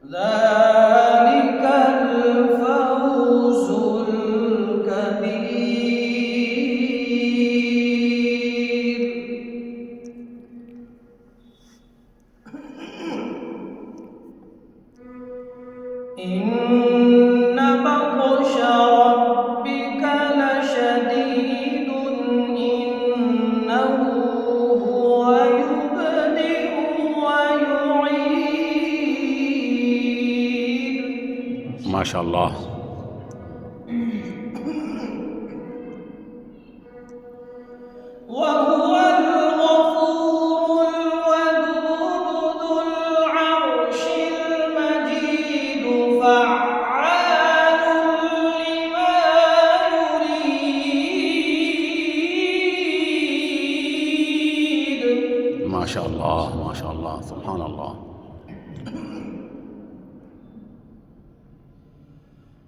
ذلك الفوز الكبير. إن بطش ربك لشديد إنه هو يبدئ ويعيد. ما شاء الله. وهو الغفور الودود ذو العرش المجيد فعال لما يريد. ما شاء الله ما شاء الله سبحان الله.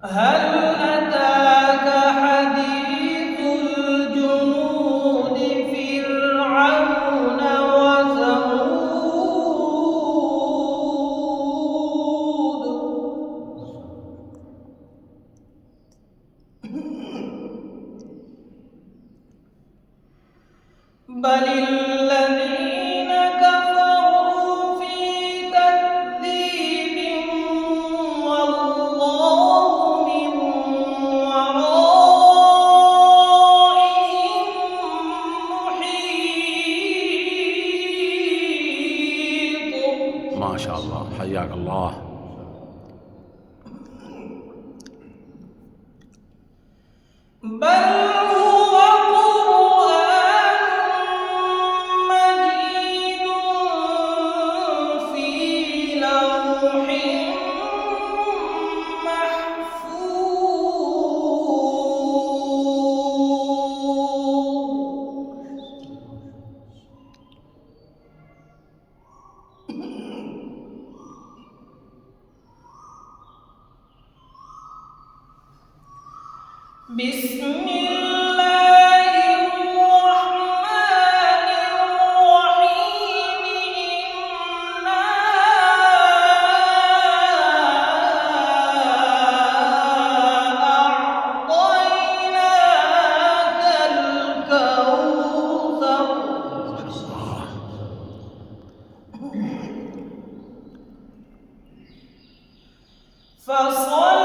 هل أتاك حديث الجنود فرعون وثمود. بل الذين كفروا في تكذيب والله من ورائهم محيط. ما شاء الله حياك الله. بل هو قرآن مجيد في لوح محفوظ. بسم الله الرحمن الرحيم. إنا أعطيناك الكوثر فصل